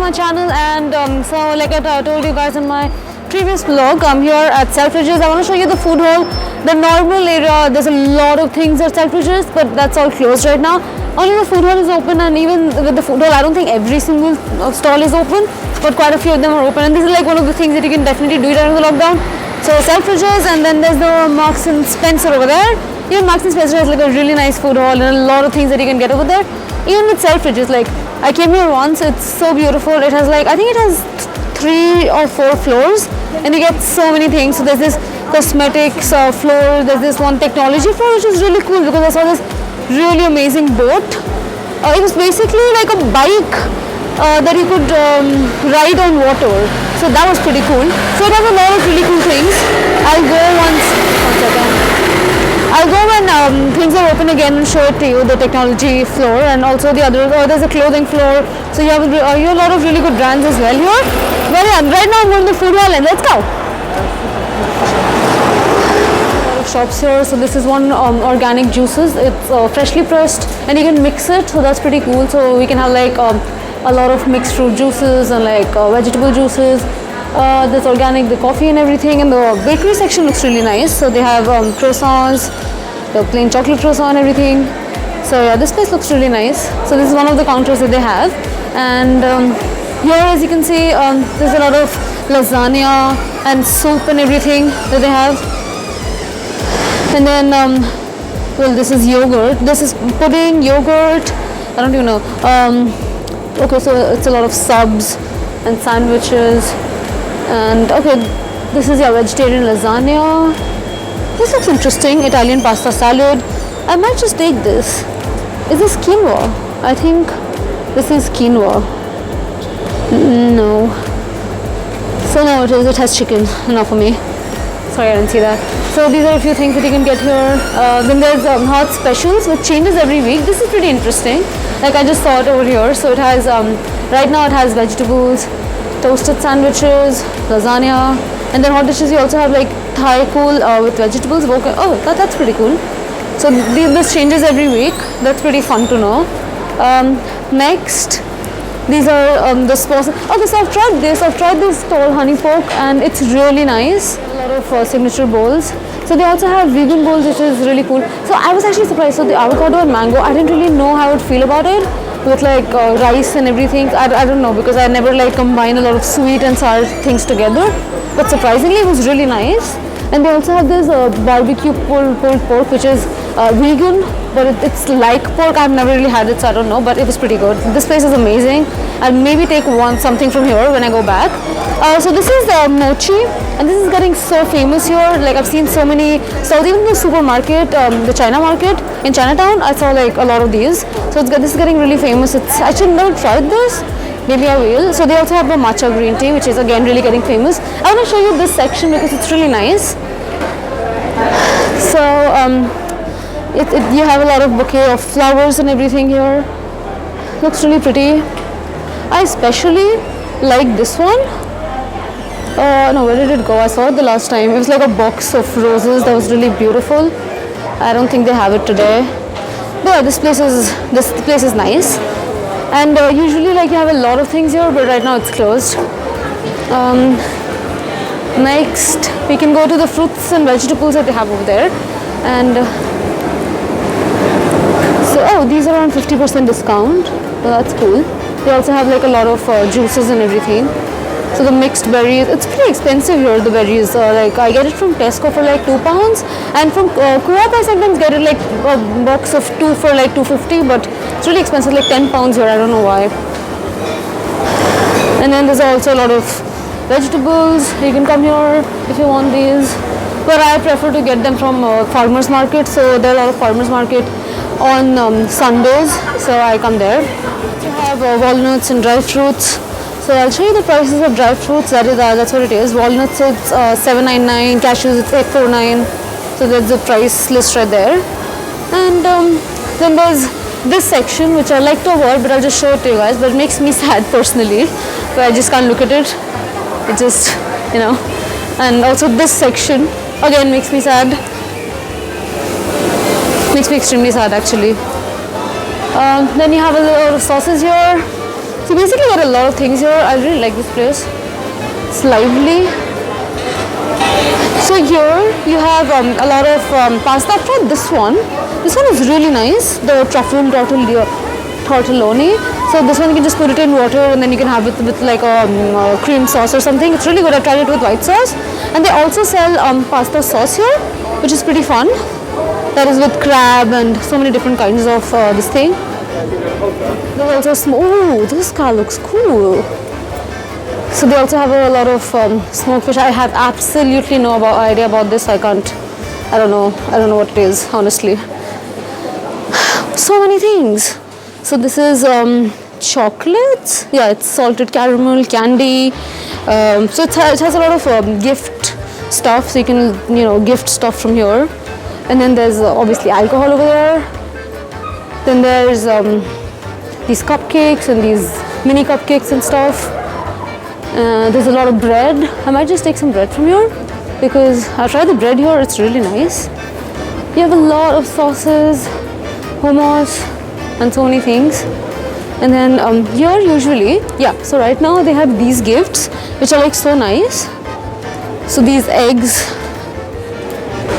my channel, and so like I told you guys in my previous vlog, I'm here at Selfridges. I want to show you the food hall. The normal area, there's a lot of things at Selfridges, but that's all closed right now. Only the food hall is open, and even with the food hall, I don't think every single stall is open, but quite a few of them are open, and this is like one of the things that you can definitely do during the lockdown. So Selfridges, and then there's the Marks and Spencer over there. Even Marks and Spencer has like a really nice food hall and a lot of things that you can get over there. Even with Selfridges, like I came here once, it's so beautiful. It has like, I think it has 3 or 4 floors, and you get so many things. So there's this cosmetics floor, there's this one technology floor, which is really cool because I saw this really amazing boat. It was basically like a bike that you could ride on water. So that was pretty cool. So it has a lot of really cool things. I'll go once, one second. I'll go when things are open again and show it to you, the technology floor, and also the other, there's a clothing floor. So you have a lot of really good brands as well here. But yeah, right now I'm going to the food hall, and let's go. Shops here. So this is one organic juices. It's freshly pressed, and you can mix it, so that's pretty cool. So we can have like a lot of mixed fruit juices and like vegetable juices. There's organic, the coffee and everything, and the bakery section looks really nice. So they have croissants, the plain chocolate croissant and everything. So yeah, this place looks really nice. So this is one of the counters that they have, and here, as you can see, there's a lot of lasagna and soup and everything that they have. And then, well, this is yogurt. This is pudding, yogurt. I don't even know. Okay, so it's a lot of subs and sandwiches. And okay, this is your vegetarian lasagna. This looks interesting. Italian pasta salad. I might just take this. Is this quinoa? I think this is quinoa. No. So no, it is. It has chicken. Enough for me. Sorry, I didn't see that. So these are a few things that you can get here. Then there's hot specials, which changes every week. This is pretty interesting. Like I just saw it over here. So it has, right now it has vegetables, toasted sandwiches, lasagna, and then hot dishes. You also have like Thai cool with vegetables. Okay. Oh, that's pretty cool. So this changes every week. That's pretty fun to know. Next, these are the sauces. Okay, so I've tried this. I've tried this stall honey pork, and it's really nice. A lot of signature bowls. So they also have vegan bowls, which is really cool. So I was actually surprised. So the avocado and mango, I didn't really know how I would feel about it with like rice and everything. I don't know, because I never like combine a lot of sweet and sour things together. But surprisingly, it was really nice. And they also have this barbecue pulled pork, which is vegan, but it's like pork. I've never really had it, so I don't know, but it was pretty good. This place is amazing. I'll maybe take something from here when I go back. So this is mochi, and this is getting so famous here. Like I've seen so many stalls, even the supermarket, the China market in Chinatown, I saw like a lot of these. So this is getting really famous. I actually never tried this. Maybe I will. So they also have the matcha green tea, which is again really getting famous. I want to show you this section because it's really nice. So you have a lot of bouquet of flowers and everything here. Looks really pretty. I especially like this one. No, where did it go? I saw it the last time. It was like a box of roses that was really beautiful. I don't think they have it today. But yeah, this place is nice. And usually like you have a lot of things here, but right now it's closed. Next, we can go to the fruits and vegetables that they have over there. And so, these are on 50% discount. So that's cool. They also have like a lot of juices and everything. So the mixed berries, it's pretty expensive here, the berries. Like I get it from Tesco for like £2, and from Co-op I sometimes get it like a box of 2 for like $2.50, but it's really expensive, like £10 here, I don't know why. And then there's also a lot of vegetables. You can come here if you want these, but I prefer to get them from farmers market. So there are a lot of farmers market on Sundays, so I come there. You have walnuts and dry fruits. So I'll show you the prices of dry fruits. That's what it is. Walnuts, it's $7.99. Cashews, it's $8.49. So that's the price list right there. And then there's this section, which I like to avoid, but I'll just show it to you guys. But it makes me sad personally, so I just can't look at it. It just, you know. And also this section again makes me sad. Makes me extremely sad actually. Then you have a lot of sauces here. So basically you get a lot of things here. I really like this place. It's lively. So here you have a lot of pasta. I've tried this one. This one is really nice. The truffle tortelloni. So this one you can just put it in water and then you can have it with like a cream sauce or something. It's really good. I tried it with white sauce. And they also sell pasta sauce here, which is pretty fun. That is with crab and so many different kinds of this thing. There's also oh, this car looks cool. So they also have a lot of smoked fish. I have absolutely no idea about this. I don't know what it is, honestly. So many things. So this is chocolates. Yeah, it's salted caramel, candy. So it has a lot of gift stuff. So you can, gift stuff from here. And then there's obviously alcohol over there. Then there's these cupcakes and these mini cupcakes and stuff. There's a lot of bread. I might just take some bread from here because I've tried the bread here. It's really nice. You have a lot of sauces, hummus, and so many things. And then here usually, so right now they have these gifts which are like so nice. So these eggs.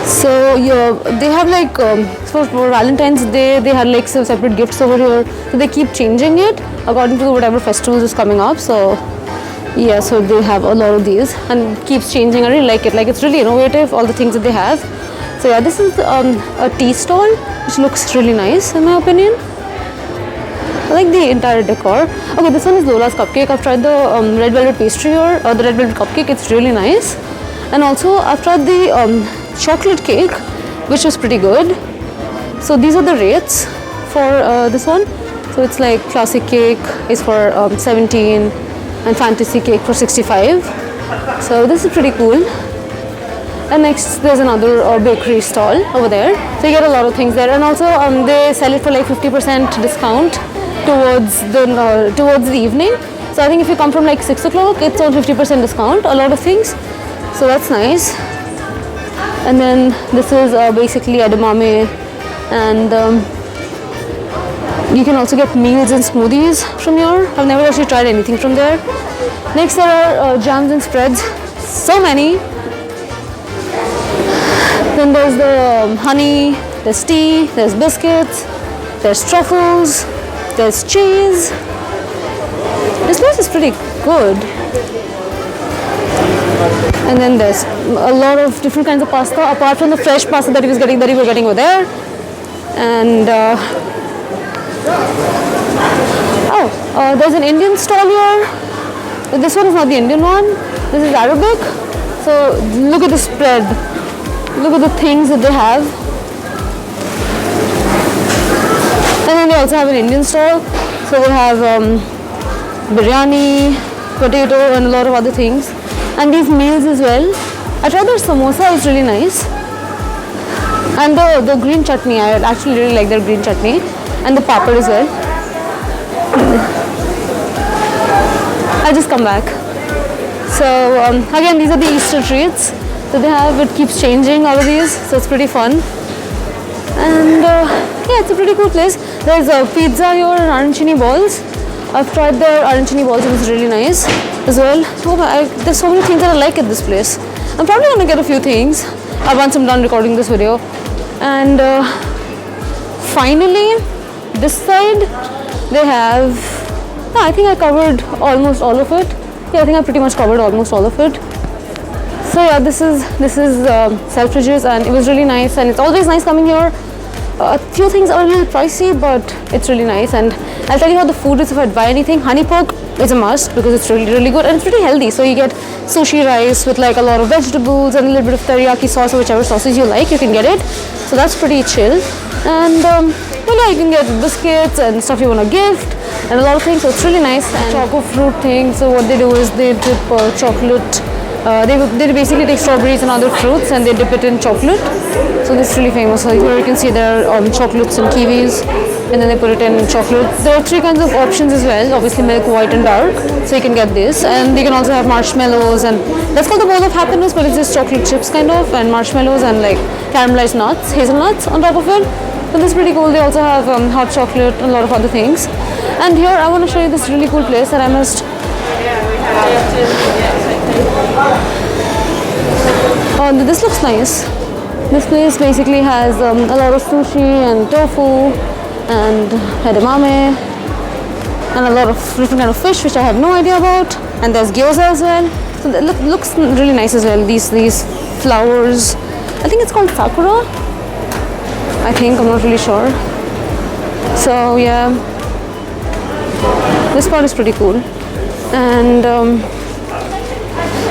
So they have like for Valentine's Day they had like some separate gifts over here. So they keep changing it according to whatever festivals is coming up. So yeah, so they have a lot of these and it keeps changing. I really like it. Like it's really innovative, all the things that they have. So yeah, this is a tea stall which looks really nice in my opinion. I like the entire decor. Okay, this one is Lola's cupcake. I've tried the red velvet pastry here, or the red velvet cupcake. It's really nice. And also I've tried the chocolate cake, which was pretty good. So these are the rates for this one. So it's like classic cake is for 17 and fantasy cake for 65. So this is pretty cool. And next there's another bakery stall over there. So you get a lot of things there. And also they sell it for like 50% discount towards the evening. So I think if you come from like 6 o'clock, it's on 50% discount, a lot of things. So that's nice. And then this is basically edamame, and you can also get meals and smoothies from here. I've never actually tried anything from there. Next there are jams and spreads, so many. Then there's the honey, there's tea, there's biscuits, there's truffles, there's cheese. This place is pretty good. And then there's a lot of different kinds of pasta apart from the fresh pasta that we were getting over there. And there's an Indian stall here. This one is not the Indian one. This is Arabic. So look at the spread. Look at the things that they have. And then they also have an Indian stall. So they have biryani, potato, and a lot of other things. And these meals as well. I tried their samosa, it's really nice. And the green chutney, I actually really like their green chutney. And the papad as well. I'll just come back. So again, these are the Easter treats that they have. It keeps changing all of these, so it's pretty fun. And yeah, it's a pretty cool place. There's a pizza here and arancini balls. I've tried their arancini balls, it was really nice as well. There's so many things that I like at this place. I'm probably going to get a few things once I'm done recording this video. And finally, this side they have, I think I covered almost all of it. Yeah, I think I pretty much covered almost all of it. So yeah, this is Selfridges, and it was really nice, and it's always nice coming here. A few things are a little pricey, but it's really nice. And I'll tell you how the food is if I buy anything. Honey pork is a must because it's really, really good and it's pretty healthy. So you get sushi rice with like a lot of vegetables and a little bit of teriyaki sauce or whichever sauces you like, you can get it. So that's pretty chill. And well, yeah, you can get biscuits and stuff you want to gift and a lot of things. So it's really nice. And choco fruit thing. So what they do is they dip chocolate. They basically take strawberries and other fruits and they dip it in chocolate. So this is really famous. So here you can see there are chocolates and kiwis, and then they put it in chocolate. There are three kinds of options as well. Obviously milk, white and dark. So you can get this, and you can also have marshmallows, and that's called the bowl of happiness, but it's just chocolate chips kind of, and marshmallows and like caramelized nuts, hazelnuts on top of it. So this is pretty cool. They also have hot chocolate and a lot of other things. And here I want to show you this really cool place that I must. Oh, this looks nice. This place basically has a lot of sushi and tofu and edamame and a lot of different kind of fish which I had no idea about. And there's gyoza as well. So that looks really nice as well. These flowers. I think it's called sakura. I think, I'm not really sure. So yeah, this part is pretty cool. And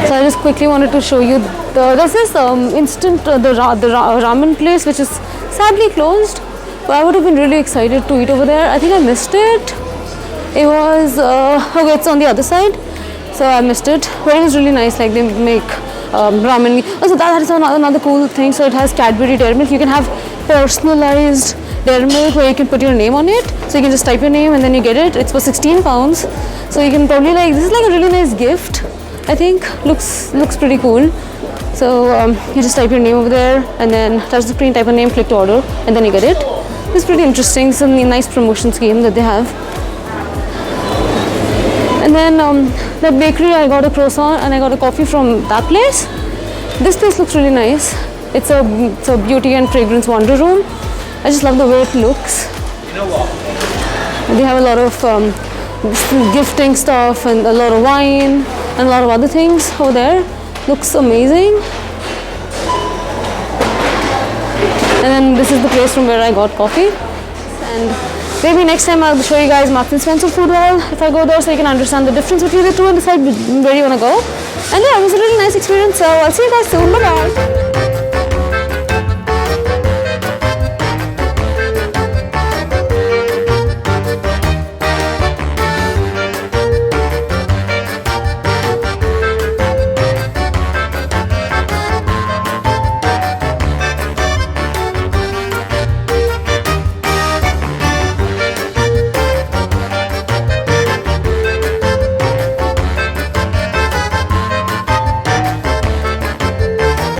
so I just quickly wanted to show you. There's this instant the ramen place which is sadly closed. But I would have been really excited to eat over there. I think I missed it. It was okay. It's on the other side, so I missed it. But it was really nice. Like they make ramen. Also, that is another cool thing. So it has Cadbury Dairy Milk. You can have personalized dairy milk where you can put your name on it. So you can just type your name and then you get it. It's for 16 pounds. So you can probably like, this is like a really nice gift. I think looks pretty cool. So you just type your name over there and then touch the screen, type a name, click to order, and then you get it. It's pretty interesting. It's a nice promotion scheme that they have. And then that bakery, I got a croissant and I got a coffee from that place. This place looks really nice. It's a beauty and fragrance wonder room. I just love the way it looks. They have a lot of gifting stuff and a lot of wine and a lot of other things over there. Looks amazing. And then this is the place from where I got coffee. And maybe next time I'll show you guys Marks and Spencer food hall if I go there, so you can understand the difference between the two and decide where you want to go. And yeah, it was a really nice experience. So I'll see you guys soon. Bye bye.